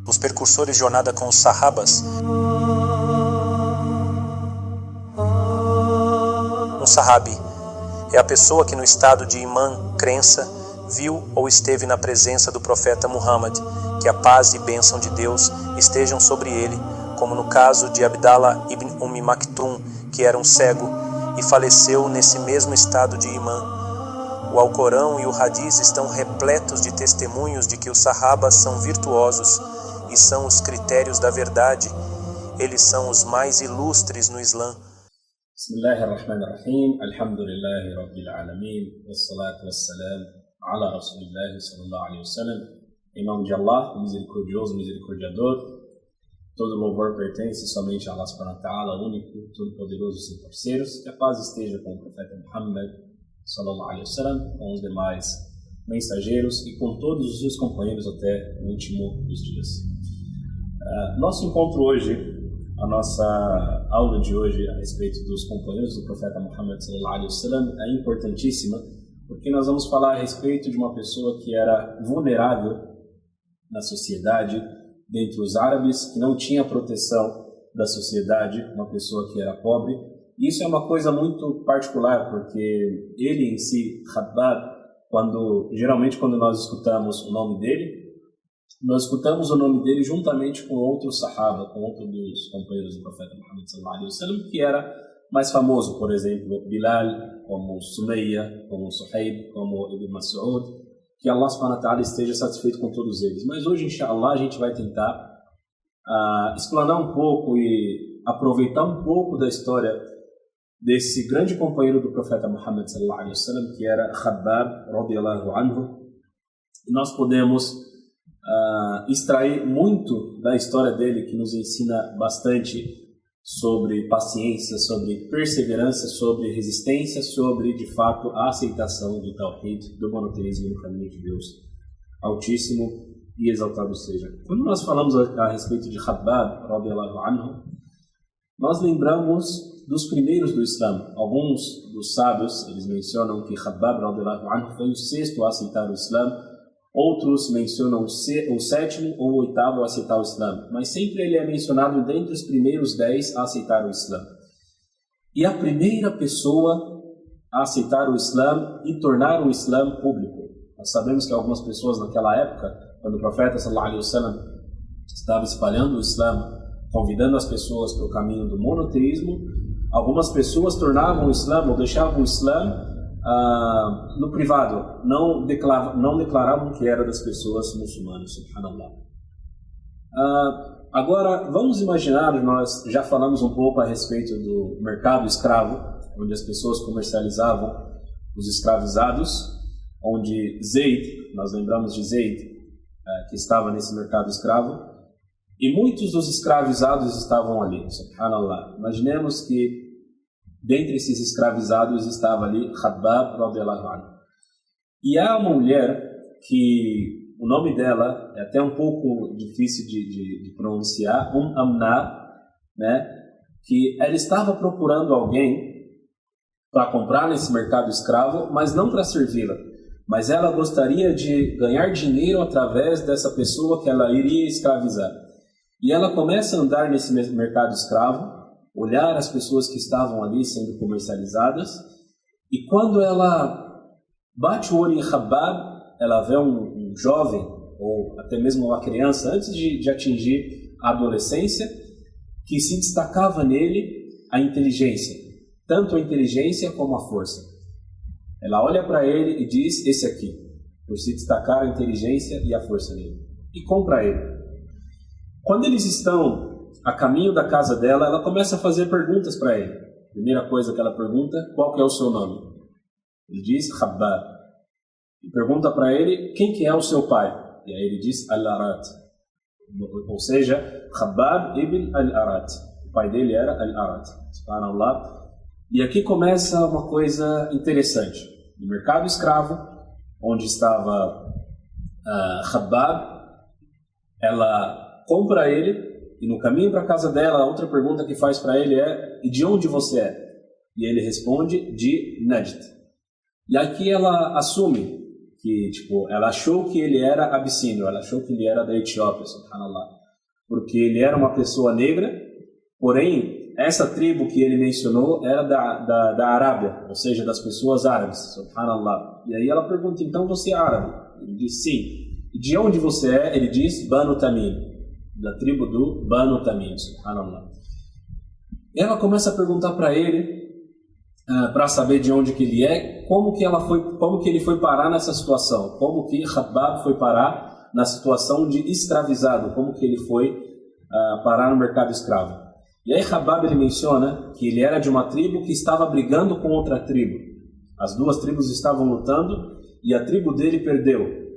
os precursores de jornada com os sahabas. Um sahabi é a pessoa que no estado de imã, crença, viu ou esteve na presença do profeta Muhammad, que a paz e bênção de Deus estejam sobre ele, como no caso de Abdallah ibn Maktum, que era um cego e faleceu nesse mesmo estado de imã. O Alcorão e o Hadiz estão repletos de testemunhos de que os sahabas são virtuosos e são os critérios da verdade. Eles são os mais ilustres no Islã. Bismillahirrahmanirrahim. Alhamdulillahi Rabbil Alamin. Wassalatu wassalam ala Rasulillahi sallallahu alaihi wasallam. Em nome de Allah, misericordioso, misericordiador, todo louvor pertence somente a Allah subhanahu wa ta'ala, único, todo-poderoso e sem parceiros. Que a paz esteja com o profeta Muhammad sallallahu alaihi wasallam, com os demais mensageiros e com todos os seus companheiros até o último dos dias. Nosso encontro hoje, a nossa aula de hoje a respeito dos companheiros do profeta Muhammad sallallahu alaihi wasallam é importantíssima, porque nós vamos falar a respeito de uma pessoa que era vulnerável na sociedade, dentre os árabes, que não tinha proteção da sociedade, uma pessoa que era pobre. Isso é uma coisa muito particular, porque ele em si, Khabbab, geralmente quando nós escutamos o nome dele, nós escutamos o nome dele juntamente com outro sahaba, com outro dos companheiros do profeta Muhammad sallallahu alaihi wasallam, que era mais famoso, por exemplo, Bilal, como Sumayya, como Suhaib, como Ibn Mas'ud, que Allah subhanahu wa ta'ala esteja satisfeito com todos eles. Mas hoje, inshallah, a gente vai tentar explanar um pouco e aproveitar um pouco da história desse grande companheiro do profeta Muhammad sallallahu alaihi wasallam, que era Khabbab radiyallahu anhu. E nós podemos extrair muito da história dele, que nos ensina bastante sobre paciência, sobre perseverança, sobre resistência, sobre, de fato, a aceitação de Tawhid, do monoteísmo no caminho de Deus Altíssimo e exaltado seja. Quando nós falamos a respeito de Khabbab radiyallahu anhu, nós lembramos dos primeiros do Islã. Alguns dos sábios, eles mencionam que Khabbab radiyallahu anhu foi o sexto a aceitar o Islã, outros mencionam o sétimo ou o oitavo a aceitar o Islã, mas sempre ele é mencionado dentre os primeiros 10 a aceitar o Islã. E a primeira pessoa a aceitar o Islã e tornar o Islã público. Nós sabemos que algumas pessoas naquela época, quando o profeta sallallahu alaihi wasallam estava espalhando o Islã, convidando as pessoas para o caminho do monoteísmo, algumas pessoas tornavam o Islã ou deixavam o Islã no privado, não declaravam que era das pessoas muçulmanas, subhanallah. Agora, vamos imaginar, nós já falamos um pouco a respeito do mercado escravo, onde as pessoas comercializavam os escravizados, onde Zayd, nós lembramos de Zayd, que estava nesse mercado escravo, e muitos dos escravizados estavam ali, subhanallah. Imaginemos que dentre esses escravizados estava ali Khabbab radiyallahu anhu. E há uma mulher que o nome dela é até um pouco difícil de pronunciar, Amna, né? Que ela estava procurando alguém para comprar nesse mercado escravo, mas não para servi-la. Mas ela gostaria de ganhar dinheiro através dessa pessoa que ela iria escravizar. E ela começa a andar nesse mercado escravo, olhar as pessoas que estavam ali sendo comercializadas, e quando ela bate o olho em Khabbab, ela vê um jovem, ou até mesmo uma criança, antes de atingir a adolescência, que se destacava nele a inteligência, tanto a inteligência como a força. Ela olha para ele e diz, esse aqui, por se destacar a inteligência e a força nele, e compra ele. Quando eles estão a caminho da casa dela, ela começa a fazer perguntas para ele. Primeira coisa que ela pergunta, qual que é o seu nome? Ele diz, Khabbab. E pergunta para ele, quem que é o seu pai? E aí ele diz, Al-Arat. Ou seja, Khabbab ibn Al-Arat. O pai dele era Al-Arat. Subhanallah. E aqui começa uma coisa interessante. No mercado escravo, onde estava Khabbab, ela compra ele, e no caminho para a casa dela, a outra pergunta que faz para ele é, e de onde você é? E ele responde, de Najd. E aqui ela assume que, ela achou que ele era abissínio, ela achou que ele era da Etiópia, subhanallah. porque ele era uma pessoa negra, porém, essa tribo que ele mencionou era da Arábia, ou seja, das pessoas árabes, subhanallah. E aí ela pergunta, então você é árabe? Ele diz, sim. E de onde você é? Ele diz, Banu Tamim, da tribo do Banu Tamim, subhanallah. E ela começa a perguntar para ele, para saber de onde que ele é, como que ele foi parar nessa situação, como que Khabbab foi parar na situação de escravizado, como que ele foi parar no mercado escravo. E aí Khabbab ele menciona que ele era de uma tribo que estava brigando com outra tribo. As duas tribos estavam lutando e a tribo dele perdeu.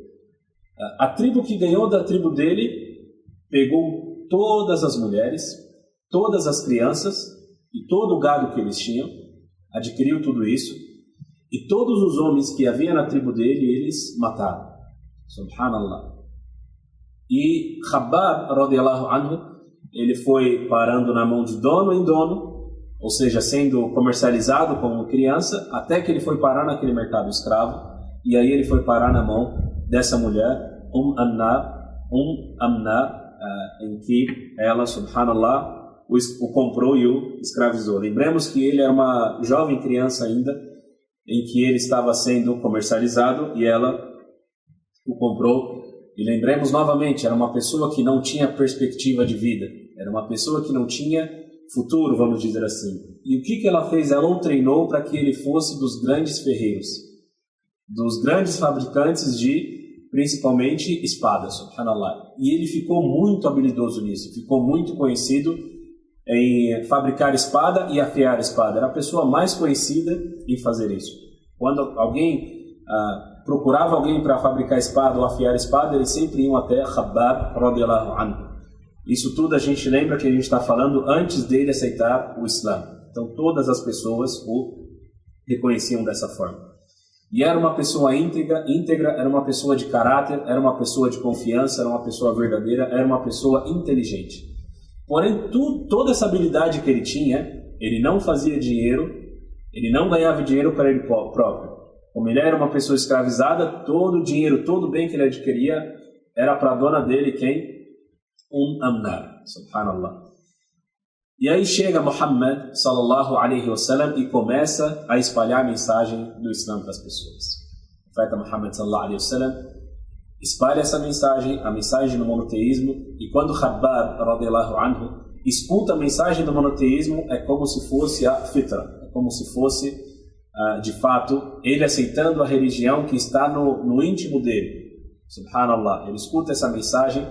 A tribo que ganhou da tribo dele pegou todas as mulheres, todas as crianças e todo o gado que eles tinham, adquiriu tudo isso, e todos os homens que havia na tribo dele, eles mataram. Subhanallah. E Khabbab, radiyallahu anhu, ele foi parando na mão de dono em dono, ou seja, sendo comercializado como criança, até que ele foi parar naquele mercado escravo, e aí ele foi parar na mão dessa mulher, Amna, em que ela, subhanallah, o comprou e o escravizou. Lembremos que ele era uma jovem criança ainda, em que ele estava sendo comercializado e ela o comprou. E lembremos novamente, era uma pessoa que não tinha perspectiva de vida, era uma pessoa que não tinha futuro, vamos dizer assim. E o que ela fez? Ela o treinou para que ele fosse dos grandes ferreiros, dos grandes fabricantes de, principalmente, espadas, subhanallah. E ele ficou muito habilidoso nisso, ficou muito conhecido em fabricar espada e afiar espada. Era a pessoa mais conhecida em fazer isso. Quando alguém procurava alguém para fabricar espada ou afiar espada, eles sempre iam até Khabbab radiyallahu anhu. Isso tudo a gente lembra que a gente está falando antes dele aceitar o Islã. Então todas as pessoas o reconheciam dessa forma. E era uma pessoa íntegra, era uma pessoa de caráter, era uma pessoa de confiança, era uma pessoa verdadeira, era uma pessoa inteligente. Porém, toda essa habilidade que ele tinha, ele não fazia dinheiro, ele não ganhava dinheiro para ele próprio. Como ele era uma pessoa escravizada, todo o dinheiro, todo o bem que ele adquiria, era para a dona dele, quem? Amna, subhanallah. E aí chega Muhammad, sallallahu alaihi wasallam, e começa a espalhar a mensagem do Islã para as pessoas. O profeta Muhammad, sallallahu alaihi wasallam, espalha essa mensagem, a mensagem do monoteísmo, e quando Khabbab, radiyallahu anhu, escuta a mensagem do monoteísmo, é como se fosse a fitra, é como se fosse, de fato, ele aceitando a religião que está no íntimo dele. Subhanallah, ele escuta essa mensagem,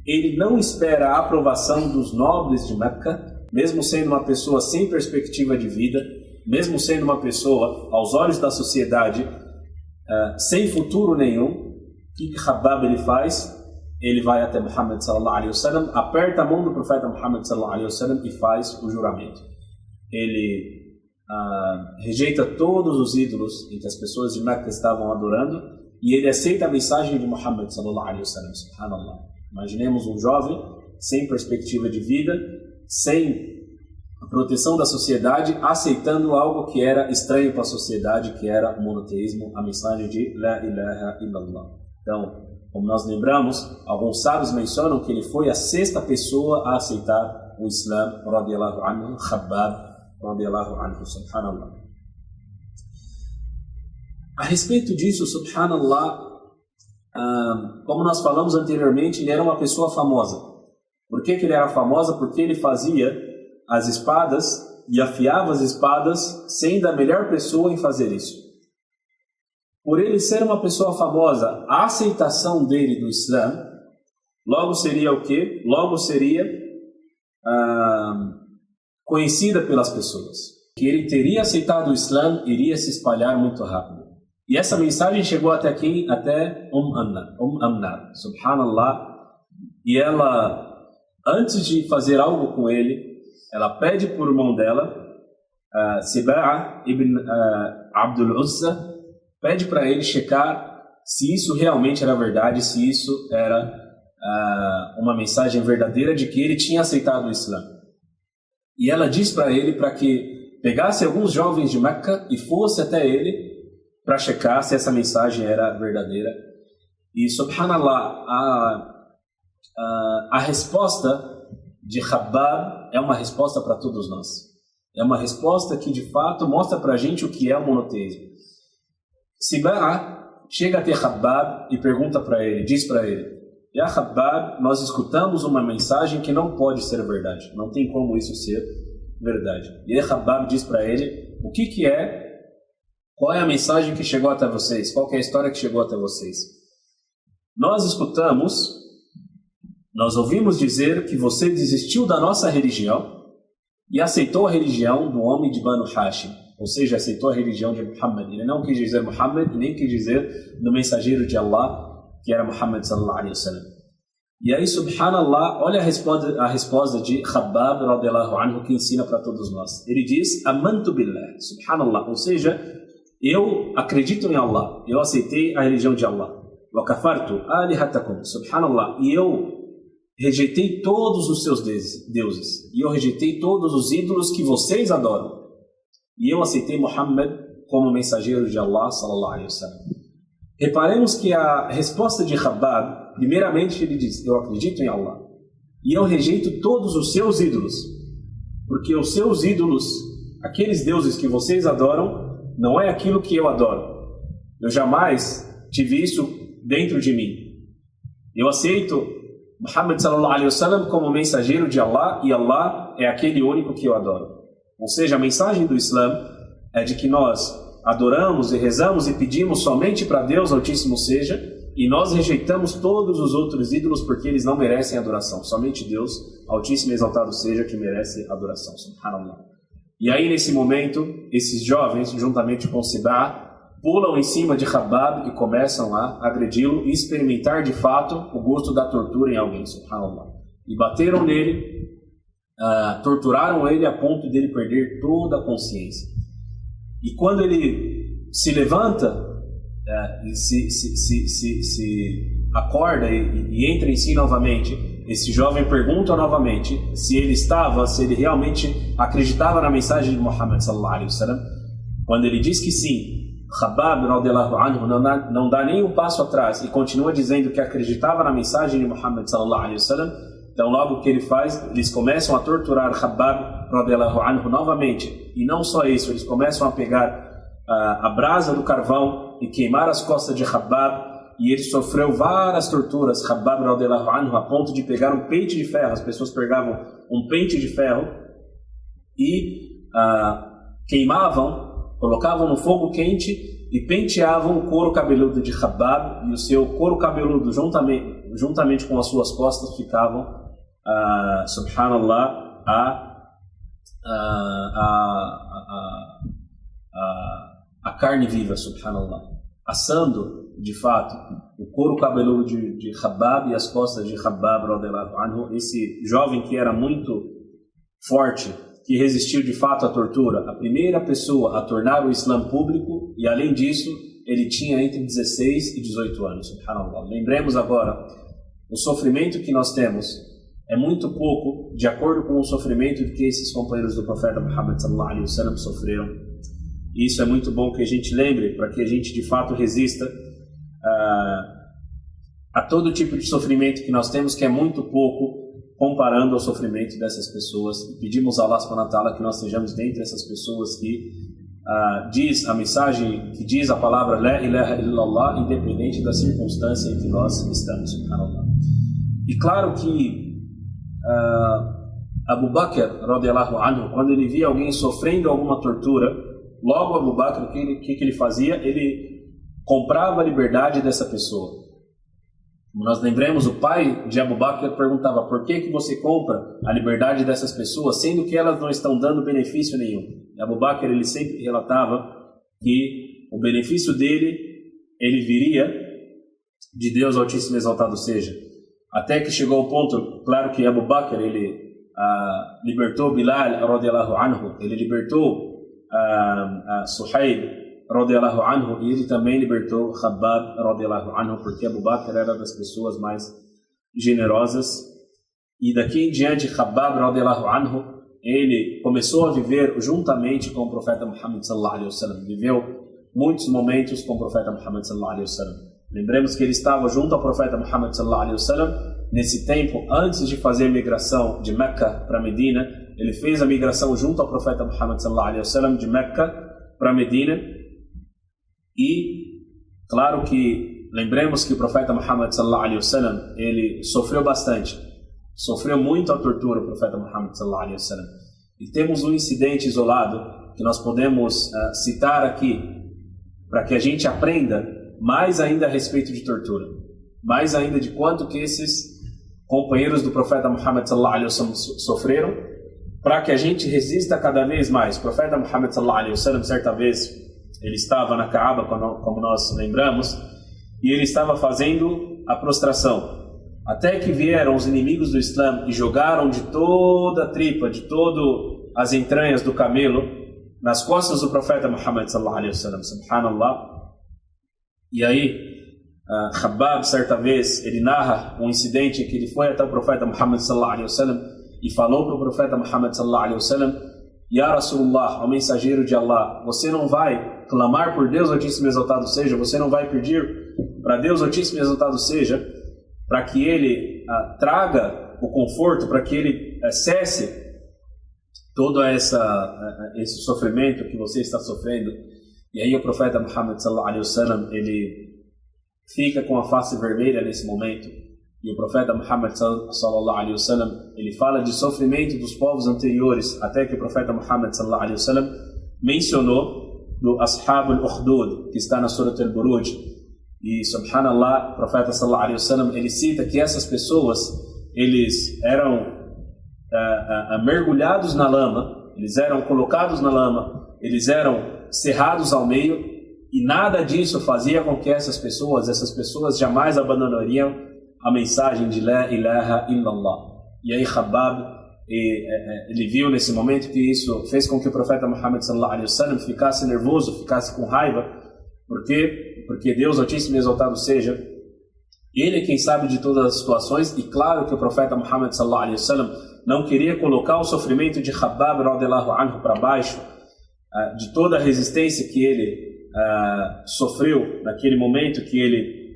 ele não espera a aprovação dos nobres de Meca, mesmo sendo uma pessoa sem perspectiva de vida, mesmo sendo uma pessoa, aos olhos da sociedade, sem futuro nenhum. O que Khabbab ele faz? Ele vai até Muhammad sallallahu alaihi wasallam, aperta a mão do profeta Muhammad sallallahu alaihi wasallam e faz o juramento. Ele rejeita todos os ídolos em que as pessoas de Meca estavam adorando e ele aceita a mensagem de Muhammad sallallahu alaihi wasallam. Subhanallah. Imaginemos um jovem sem perspectiva de vida, sem a proteção da sociedade, aceitando algo que era estranho para a sociedade, que era o monoteísmo, a mensagem de La ilaha illallah. Então, como nós lembramos, alguns sábios mencionam que ele foi a 6ª pessoa a aceitar o Islã, radiyallahu anhu, Khabbab, radiyallahu anhu, subhanallah. A respeito disso, subhanallah, como nós falamos anteriormente, ele era uma pessoa famosa. Por que ele era famosa? Porque ele fazia as espadas e afiava as espadas sendo a melhor pessoa em fazer isso. Por ele ser uma pessoa famosa, a aceitação dele do Islã, logo seria o quê? Logo seria conhecida pelas pessoas. Que ele teria aceitado o Islã, iria se espalhar muito rápido. E essa mensagem chegou até quem? Até Amna, subhanallah. E ela, antes de fazer algo com ele, ela pede por mão dela, Siba'a ibn Abdul Uzza, pede para ele checar se isso realmente era verdade, se isso era uma mensagem verdadeira de que ele tinha aceitado o Islã. E ela diz para ele para que pegasse alguns jovens de Meca e fosse até ele para checar se essa mensagem era verdadeira. E subhanallah, a resposta de Khabbab é uma resposta para todos nós. É uma resposta que, de fato, mostra para a gente o que é o monoteísmo. Siba'a chega até Khabbab e pergunta para ele, diz para ele: Ya Khabbab, nós escutamos uma mensagem que não pode ser verdade. Não tem como isso ser verdade. E aí Khabbab diz para ele: o que é? Qual é a mensagem que chegou até vocês? Qual que é a história que chegou até vocês? Nós escutamos, nós ouvimos dizer que você desistiu da nossa religião e aceitou a religião do homem de Banu Hashim, ou seja, aceitou a religião de Muhammad. Ele não quis dizer Muhammad, nem quis dizer do mensageiro de Allah, que era Muhammad sallallahu alaihi wasallam. E aí, subhanallah, olha a resposta de Khabbab radiyallahu anhu, que ensina para todos nós. Ele diz: amantu billah, subhanallah, ou seja, eu acredito em Allah, eu aceitei a religião de Allah. Wa kafartu alihatakum, subhanallah, e eu rejeitei todos os seus deuses, e eu rejeitei todos os ídolos que vocês adoram, e eu aceitei Muhammad como mensageiro de Allah sallallahu alaihi wasallam. Reparemos que a resposta de Khabbab, primeiramente ele diz: eu acredito em Allah, e eu rejeito todos os seus ídolos, porque os seus ídolos, aqueles deuses que vocês adoram, não é aquilo que eu adoro. Eu jamais tive isso dentro de mim. Eu aceito Muhammad sallallahu alaihi wasallam como mensageiro de Allah, e Allah é aquele único que eu adoro. Ou seja, a mensagem do Islã é de que nós adoramos e rezamos e pedimos somente para Deus Altíssimo seja, e nós rejeitamos todos os outros ídolos porque eles não merecem adoração. Somente Deus Altíssimo e Exaltado seja que merece adoração. Subhanallah. E aí, nesse momento, esses jovens, juntamente com Siba'a, pulam em cima de Khabbab e começam a agredi-lo e experimentar de fato o gosto da tortura em alguém, subhanallah. E bateram nele, torturaram ele a ponto dele perder toda a consciência. E quando ele se levanta, e se acorda e entra em si novamente, esse jovem pergunta novamente se ele realmente acreditava na mensagem de Muhammad sallallahu alaihi wasallam. Quando ele diz que sim, Khabbab radiyallahu anhu não dá nem um passo atrás e continua dizendo que acreditava na mensagem de Muhammad sallallahu alaihi wasallam. Então logo que ele faz, eles começam a torturar Khabbab radiyallahu anhu novamente. E não só isso, eles começam a pegar a brasa do carvão e queimar as costas de Khabbab. E ele sofreu várias torturas, Khabbab radiyallahu anhu, a ponto de pegar um pente de ferro. As pessoas pegavam um pente de ferro e queimavam, colocavam no fogo quente e penteavam o couro cabeludo de Khabbab, e o seu couro cabeludo juntamente com as suas costas ficavam, subhanallah, a carne viva, subhanallah, assando de fato o couro cabeludo de Khabbab e as costas de Khabbab radiyallahu anhu. Esse jovem que era muito forte, que resistiu de fato à tortura, a primeira pessoa a tornar o Islã público, e além disso ele tinha entre 16 e 18 anos, subhanallah. Lembremos agora, o sofrimento que nós temos é muito pouco de acordo com o sofrimento que esses companheiros do profeta Muhammad sallallahu alaihi wasallam sofreram. E isso é muito bom que a gente lembre, para que a gente de fato resista a todo tipo de sofrimento que nós temos, que é muito pouco comparando ao sofrimento dessas pessoas. E pedimos a Allah subhanahu wa ta'ala que nós sejamos dentre essas pessoas que diz a mensagem, que diz a palavra La ilaha illallah, independente da circunstância em que nós estamos, subhanallah. E claro que Abu Bakr radiyallahu anhu, quando ele via alguém sofrendo alguma tortura, logo Abu Bakr, o que ele fazia? Ele comprava a liberdade dessa pessoa. Como nós lembramos, o pai de Abu Bakr perguntava: por que você compra a liberdade dessas pessoas, sendo que elas não estão dando benefício nenhum? E Abu Bakr, ele sempre relatava que o benefício dele, ele viria de Deus Altíssimo e Exaltado seja. Até que chegou ao ponto, claro que Abu Bakr, ele libertou Bilal radiyallahu anhu, ele libertou Suhaib radiyallahu anhu, e ele também libertou Khabbab radiyallahu anhu, porque Abu Bakr era das pessoas mais generosas. E daqui em diante, Khabbab radiyallahu anhu, ele começou a viver juntamente com o profeta Muhammad sallallahu alaihi wasallam, viveu muitos momentos com o profeta Muhammad sallallahu alaihi wasallam. Lembremos que ele estava junto ao profeta Muhammad sallallahu alaihi wasallam nesse tempo, antes de fazer a migração de Meca para Medina, ele fez a migração junto ao profeta Muhammad sallallahu alaihi wasallam de Meca para Medina. E claro que lembremos que o profeta Muhammad sallallahu alaihi wasallam, ele sofreu bastante, sofreu muito a tortura, o profeta Muhammad sallallahu alaihi wasallam. E temos um incidente isolado que nós podemos citar aqui para que a gente aprenda mais ainda a respeito de tortura, mais ainda de quanto que esses companheiros do profeta Muhammad sallallahu alaihi wasallam sofreram, para que a gente resista cada vez mais. O profeta Muhammad sallallahu alaihi wasallam, certa vez, ele estava na Kaaba, como nós lembramos, e ele estava fazendo a prostração, até que vieram os inimigos do Islã e jogaram de toda a tripa, de todas as entranhas do camelo nas costas do profeta Muhammad sallallahu alaihi wasallam, subhanallah. E aí Khabbab, certa vez, ele narra um incidente em que ele foi até o profeta Muhammad sallallahu alaihi wasallam e falou para o profeta Muhammad sallallahu alaihi wasallam: Ya Rasulullah, o mensageiro de Allah, você não vai clamar por Deus Altíssimo e Exaltado seja, você não vai pedir para Deus Altíssimo e Exaltado seja, para que ele traga o conforto, para que ele cesse todo esse sofrimento que você está sofrendo? E aí o profeta Muhammad sallallahu alaihi wasallam, ele fica com a face vermelha nesse momento. E o profeta Muhammad sallallahu alaihi wasallam, ele fala de sofrimento dos povos anteriores, até que o profeta Muhammad sallallahu alaihi wasallam mencionou do Ashab al-Ukhdud, que está na Surat al-Buruj. E subhanallah, o profeta sallallahu alaihi wasallam, ele cita que essas pessoas, eles eram mergulhados na lama, eles eram colocados na lama, eles eram cerrados ao meio, e nada disso fazia com que essas pessoas jamais abandonariam a mensagem de La ilaha illallah. E aí Khabbab, ele viu nesse momento que isso fez com que o profeta Muhammad sallallahu alaihi wasallam ficasse nervoso, ficasse com raiva, porque Deus Altíssimo e Exaltado seja, ele é quem sabe de todas as situações. E claro que o profeta Muhammad sallallahu alaihi wasallam não queria colocar o sofrimento de Khabbab radiyallahu anhu para baixo, de toda a resistência que ele sofreu naquele momento, que ele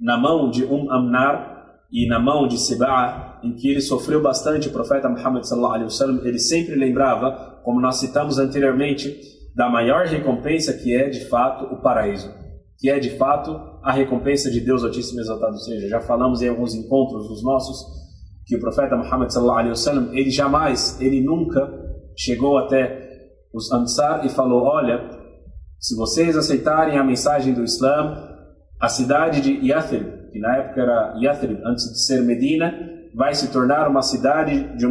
na mão de Amnar e na mão de Siba'a, em que ele sofreu bastante. O profeta Muhammad sallallahu alaihi wasallam, ele sempre lembrava, como nós citamos anteriormente, da maior recompensa, que é de fato o paraíso, que é de fato a recompensa de Deus Altíssimo e Exaltado seja. Já falamos em alguns encontros dos nossos que o profeta Muhammad sallallahu alaihi wasallam, ele nunca chegou até os Ansar e falou: olha, se vocês aceitarem a mensagem do Islã, a cidade de Yathrib, que na época era Yathrib, antes de ser Medina, vai se tornar uma cidade de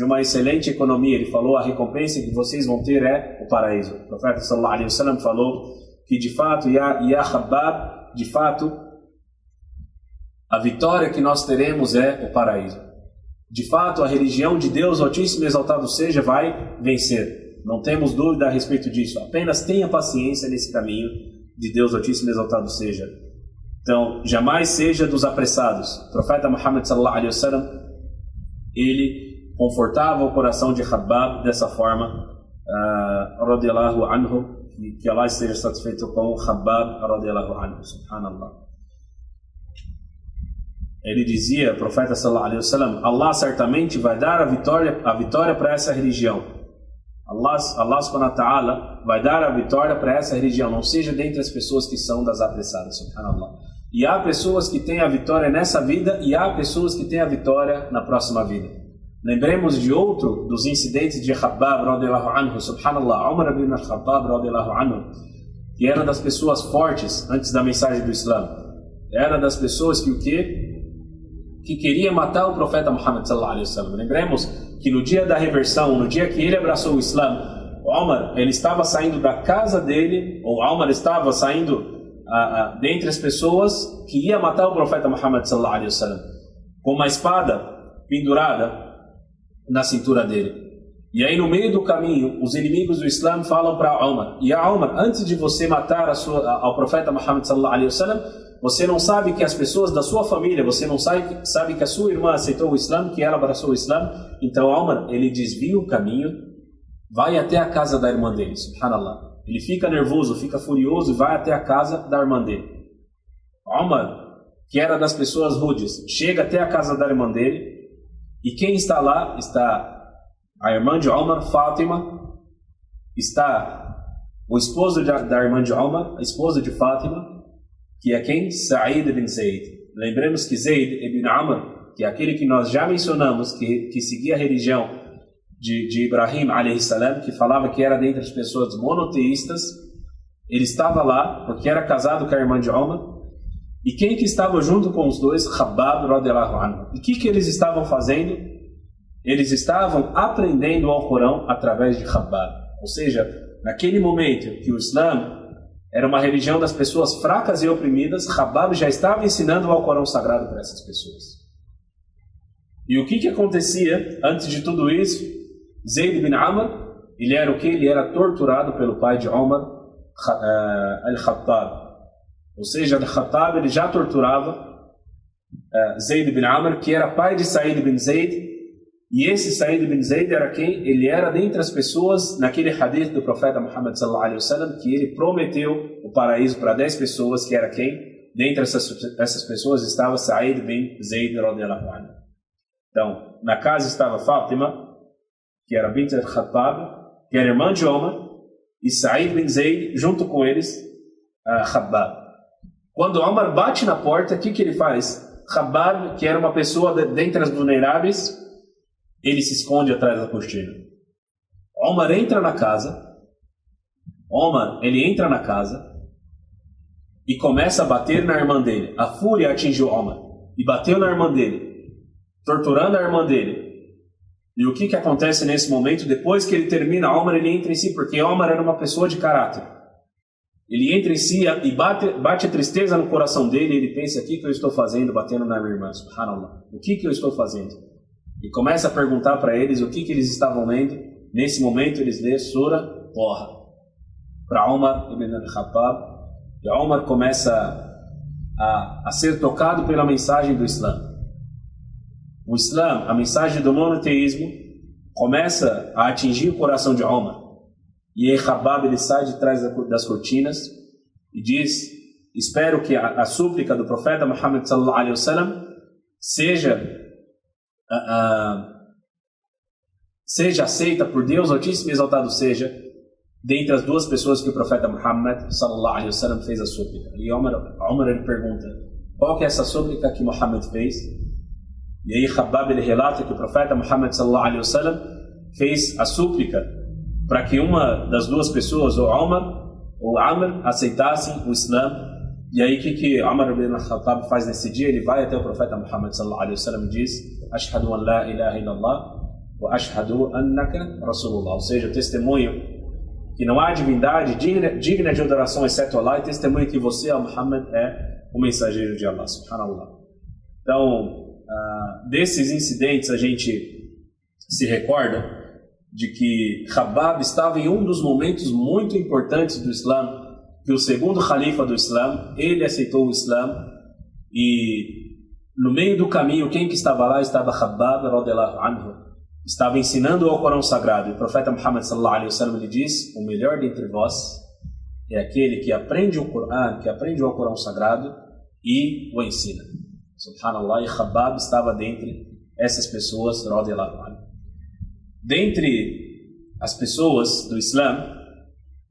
uma excelente economia. Ele falou: a recompensa que vocês vão ter é o paraíso. O profeta sallallahu alaihi wasallam falou que de fato, ya Khabbab, de fato, a vitória que nós teremos é o paraíso. De fato, a religião de Deus Altíssimo e Exaltado seja vai vencer. Não temos dúvida a respeito disso. Apenas tenha paciência nesse caminho de Deus Altíssimo e Exaltado seja. Então, jamais seja dos apressados. O profeta Muhammad sallallahu alaihi wasallam, ele confortava o coração de Khabbab dessa forma, radiyallahu anhu, que Allah esteja satisfeito com Khabbab radiyallahu anhu, subhanallah. Ele dizia, o profeta sallallahu alaihi wasallam, Allah certamente vai dar a vitória para essa religião. Allah subhanahu wa ta'ala vai dar a vitória para essa religião. Não seja dentre as pessoas que são das apressadas, subhanallah. E há pessoas que têm a vitória nessa vida, e há pessoas que têm a vitória na próxima vida. Lembremos de outro dos incidentes de Khabbab radiyallahu anhu, subhanallah. Umar ibn al-Khattab radiyallahu anhu, que era das pessoas fortes antes da mensagem do Islã. Era das pessoas que queria matar o profeta Muhammad sallallahu alaihi wasallam. Lembremos que no dia da reversão, no dia que ele abraçou o Islã, Umar, ele estava saindo da casa dele, ou Umar estava saindo dentre as pessoas que ia matar o profeta Muhammad sallallahu alaihi wasallam, com uma espada pendurada na cintura dele. E aí no meio do caminho, os inimigos do Islã falam para Umar: e Umar, antes de você matar ao profeta Muhammad sallallahu alaihi wasallam, você não sabe que as pessoas da sua família, você não sabe que a sua irmã aceitou o Islã, que ela abraçou o Islã? Então Umar, ele desvia o caminho, vai até a casa da irmã dele, subhanallah. Ele fica nervoso, fica furioso e vai até a casa da irmã dele. Umar, que era das pessoas rudes, chega até a casa da irmã dele, e quem está lá? Está a irmã de Omar, Fátima, está o esposo da irmã de Omar, a esposa de Fátima, que é quem? Sa'id ibn Zayd. Lembremos que Zayd ibn Amr, que é aquele que nós já mencionamos, que seguia a religião de Ibrahim, alayhi salam, que falava que era dentre as pessoas monoteístas, ele estava lá porque era casado com a irmã de Omar. E quem que estava junto com os dois? Khabbab radhiyallahu anhu. E o que eles estavam fazendo? Eles estavam aprendendo o Alcorão através de Khabbab. Ou seja, naquele momento que o Islã era uma religião das pessoas fracas e oprimidas, Khabbab já estava ensinando o Alcorão sagrado para essas pessoas. E o que acontecia antes de tudo isso? Zayd bin Amr, ele era o que? Ele era torturado pelo pai de Omar, Al-Khattab. Ou seja, Al-Khattab ele já torturava Zayd bin Amr, que era pai de Sa'id bin Zayd. E esse Sa'id bin Zayd era quem? Ele era dentre as pessoas, naquele hadith do profeta Muhammad sallallahu alaihi wasallam, que ele prometeu o paraíso para 10 pessoas, que era quem? Dentre essas pessoas estava Sa'id bin Zayd radhiyallahu anhu. Então, na casa estava Fátima, que era bint al-Khattab, que era irmã de Omar, e Sa'id bin Zayd, junto com eles, Khabbab. Quando Omar bate na porta, o que ele faz? Khabbab, que era uma pessoa dentre as vulneráveis, ele se esconde atrás da cortina. Omar entra na casa. Ele entra na casa e começa a bater na irmã dele. A fúria atingiu Omar e bateu na irmã dele, torturando a irmã dele. E o que acontece nesse momento? Depois que ele termina, Omar ele entra em si, porque Omar era uma pessoa de caráter. Ele entra em si e bate a tristeza no coração dele, e ele pensa: o que eu estou fazendo batendo na minha irmã? Subhanallah. O que eu estou fazendo? E começa a perguntar para eles o que eles estavam lendo. Nesse momento eles lêem Sura Taha para Omar ibn al-Khattab. E Omar começa a ser tocado pela mensagem do Islã. O Islã, a mensagem do monoteísmo, começa a atingir o coração de Omar. E aí Khabbab ele sai de trás das cortinas e diz: espero que a súplica do profeta Muhammad sallallahu alaihi wasallam seja aceita por Deus Altíssimo e Exaltado seja, dentre as duas pessoas que o profeta Muhammad sallallahu alaihi wasallam fez a súplica. E Omar ele pergunta: qual que é essa súplica que Muhammad fez? E aí Khabbab ele relata que o profeta Muhammad sallallahu alaihi wasallam fez a súplica para que uma das duas pessoas, ou Omar ou Amr, aceitassem o Islã. E aí o que Omar ibn al-Khattab faz nesse dia? Ele vai até o profeta Muhammad sallallahu alaihi wasallam e diz: Ashhadu an la ilaha illallah wa ashhadu annaka rasulullah. Ou seja, testemunho que não há divindade digna de adoração exceto Allah, e testemunho que você, Muhammad, é o mensageiro de Allah, subhanallah. Então, desses incidentes a gente se recorda de que Khabbab estava em um dos momentos muito importantes do Islã, que o segundo califa do Islã, ele aceitou o Islã, e no meio do caminho, quem que estava lá? Estava Khabbab radhiyallahu anhu, estava ensinando o Alcorão sagrado. E o profeta Muhammad sallallahu alaihi wasallam ele diz: o melhor dentre vós é aquele que aprende o Corão, que aprende o Alcorão sagrado e o ensina. Subhanallah. E Khabbab estava dentre essas pessoas radhiyallahu anhu. Dentre as pessoas do Islã,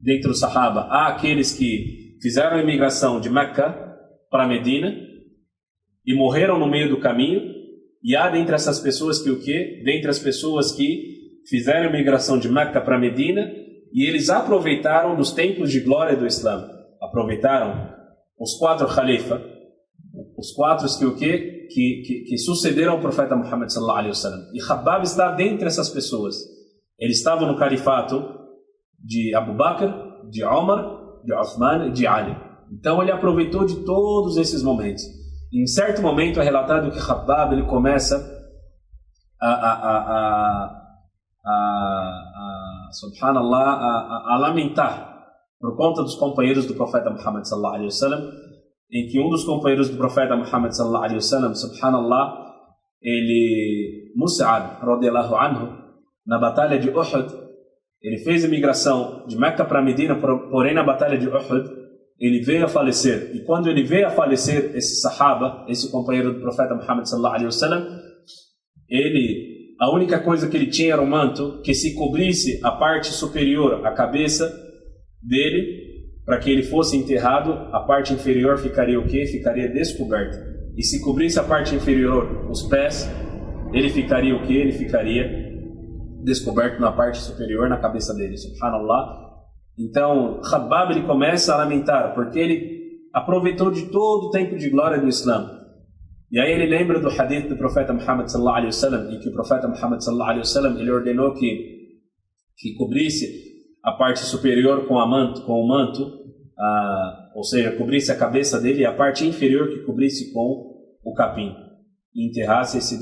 dentre os Sahaba, há aqueles que fizeram a imigração de Meca para Medina e morreram no meio do caminho, e há dentre essas pessoas que dentre as pessoas que fizeram a migração de Meca para Medina e eles aproveitaram dos tempos de glória do Islã, aproveitaram os 4 califas, os 4 que sucederam ao profeta Muhammad sallallahu alaihi wasallam. E Khabbab está dentre essas pessoas. Ele estava no califato de Abu Bakr, de Omar, de Uthman e de Ali. Então ele aproveitou de todos esses momentos. Em certo momento é relatado que Khabbab ele começa subhanallah, a lamentar por conta dos companheiros do profeta Muhammad sallallahu alaihi wasallam, em que um dos companheiros do profeta Muhammad sallallahu alaihi wasallam, subhanallah, Mus'ab radhiyallahu anhu, na batalha de Uhud, ele fez a migração de Meca para Medina, porém na batalha de Uhud, ele veio a falecer. E quando ele veio a falecer, esse sahaba, esse companheiro do profeta Muhammad sallallahu alaihi wasallam, a única coisa que ele tinha era um manto que se cobrisse a parte superior, a cabeça dele, para que ele fosse enterrado. A parte inferior ficaria o quê? Ficaria descoberta. E se cobrisse a parte inferior, os pés, ele ficaria o quê? Ele ficaria descoberto na parte superior, na cabeça dele. Subhanallah. Então, Khabbab, ele começa a lamentar, porque ele aproveitou de todo o tempo de glória do Islã. E aí ele lembra do hadith do profeta Muhammad sallallahu alaihi wasallam, em que o profeta Muhammad sallallahu alaihi wasallam, ele ordenou que cobrisse a parte superior com o manto, ou seja, cobrisse a cabeça dele, e a parte inferior que cobrisse com o capim. E enterrasse esse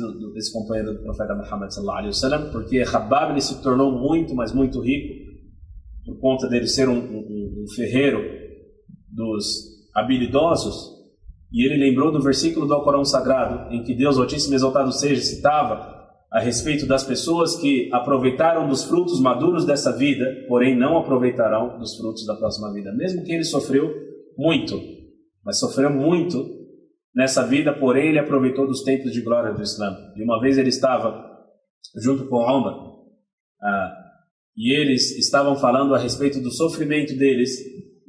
companheiro do profeta Muhammad sallallahu alaihi wasallam, porque Khabbab, ele se tornou muito, mas muito rico, por conta dele ser um ferreiro dos habilidosos. E ele lembrou do versículo do Alcorão Sagrado, em que Deus Altíssimo e Exaltado seja citava a respeito das pessoas que aproveitaram dos frutos maduros dessa vida, porém não aproveitarão dos frutos da próxima vida. Mesmo que ele sofreu muito, mas sofreu muito nessa vida, porém ele aproveitou dos tempos de glória do Islã. E uma vez ele estava junto com Umar, e eles estavam falando a respeito do sofrimento deles,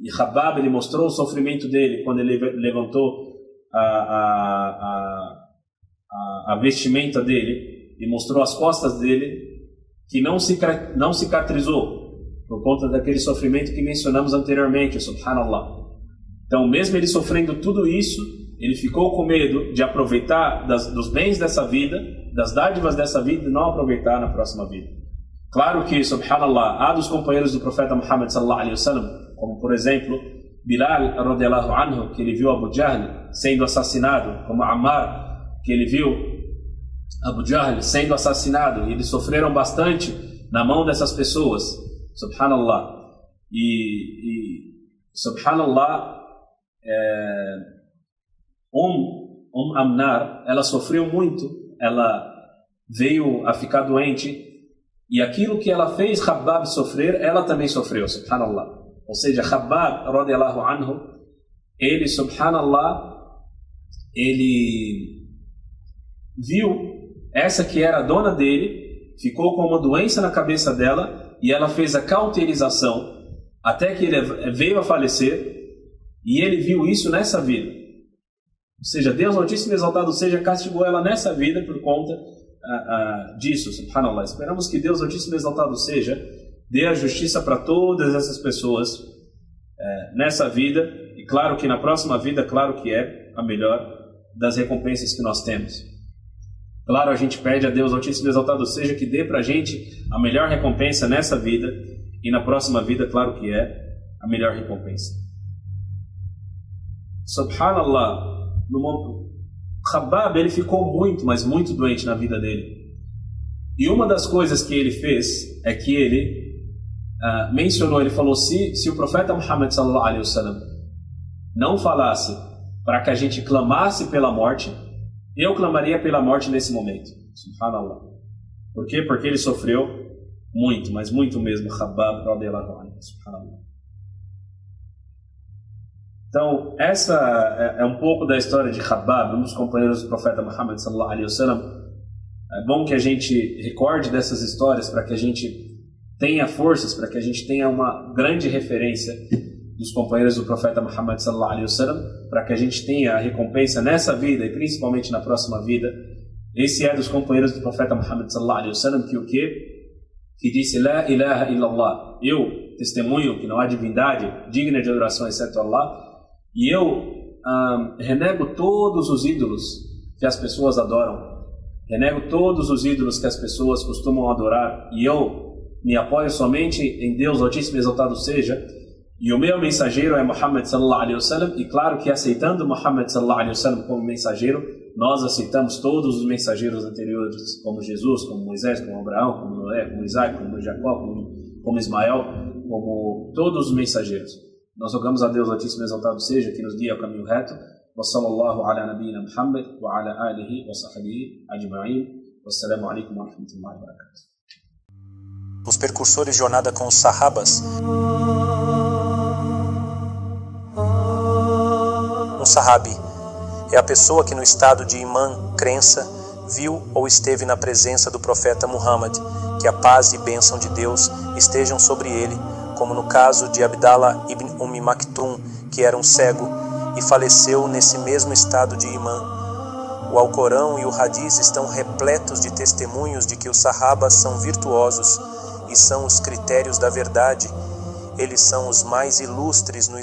e Khabbab, ele mostrou o sofrimento dele quando ele levantou a vestimenta dele e mostrou as costas dele, que não cicatrizou por conta daquele sofrimento que mencionamos anteriormente, subhanallah. Então, mesmo ele sofrendo tudo isso, ele ficou com medo de aproveitar dos bens dessa vida, das dádivas dessa vida, e não aproveitar na próxima vida. Claro que, subhanallah, há dos companheiros do profeta Muhammad sallallahu alaihi wasallam, como por exemplo Bilal radiallahu anhu, que ele viu Abu Jahl sendo assassinado, como Ammar, que ele viu Abu Jahl sendo assassinado, e eles sofreram bastante na mão dessas pessoas, subhanallah. E subhanallah, Amnar, ela sofreu muito, ela veio a ficar doente, e aquilo que ela fez Khabbab sofrer, ela também sofreu, subhanallah. Ou seja, Khabbab radiallahu anhu, ele, subhanallah, ele viu essa que era a dona dele, ficou com uma doença na cabeça dela, e ela fez a cauterização até que ele veio a falecer, e ele viu isso nessa vida. Ou seja, Deus Altíssimo e Exaltado seja, castigou ela nessa vida por conta disso, subhanallah. Esperamos que Deus Altíssimo e Exaltado seja dê a justiça para todas essas pessoas nessa vida, e claro que na próxima vida, claro que é a melhor das recompensas que nós temos. Claro, a gente pede a Deus Altíssimo e Exaltado seja que dê para a gente a melhor recompensa nessa vida, e na próxima vida, claro que é a melhor recompensa. Subhanallah, Khabbab, ele ficou muito, mas muito doente na vida dele. E uma das coisas que ele fez é que ele mencionou, ele falou, se o profeta Muhammad sallallahu alaihi wasallam não falasse para que a gente clamasse pela morte, eu clamaria pela morte nesse momento. Subhanallah. Por quê? Porque ele sofreu muito, mas muito mesmo, Khabbab radiallahu anhu. Subhanallah. Então, essa é um pouco da história de Khabbab, um dos companheiros do profeta Muhammad sallallahu alaihi wasallam. É bom que a gente recorde dessas histórias para que a gente tenha forças, para que a gente tenha uma grande referência dos companheiros do profeta Muhammad sallallahu alaihi wasallam, para que a gente tenha a recompensa nessa vida e principalmente na próxima vida. Esse é dos companheiros do profeta Muhammad sallallahu alaihi wasallam que o quê? Que disse La ilaha illallah, eu testemunho que não há divindade digna de adoração exceto Allah, e eu renego todos os ídolos que as pessoas adoram, renego todos os ídolos que as pessoas costumam adorar, e eu me apoio somente em Deus Altíssimo e Exaltado seja, e o meu mensageiro é Muhammad sallallahu alaihi wasallam. E claro que aceitando Muhammad sallallahu alaihi wasallam como mensageiro, nós aceitamos todos os mensageiros anteriores, como Jesus, como Moisés, como Abraão, como Noé, como Isaac, como Jacó, como Ismael, como todos os mensageiros. Nós rogamos a Deus Altíssimo e Exaltado seja que nos guie ao caminho reto. Wa sallallahu ala nabiyyina Muhammad wa ala alihi wa sahbihi ajma'in. Wassalamu alaikum wa rahmatullahi wa barakatuh. Os percursores de jornada com os sahabas sahabi é a pessoa que no estado de imã, crença, viu ou esteve na presença do profeta Muhammad, que a paz e bênção de Deus estejam sobre ele, como no caso de Abdallah ibn Maktum, que era um cego e faleceu nesse mesmo estado de imã. O Alcorão e o Hadiz estão repletos de testemunhos de que os sahabas são virtuosos e são os critérios da verdade. Eles são os mais ilustres no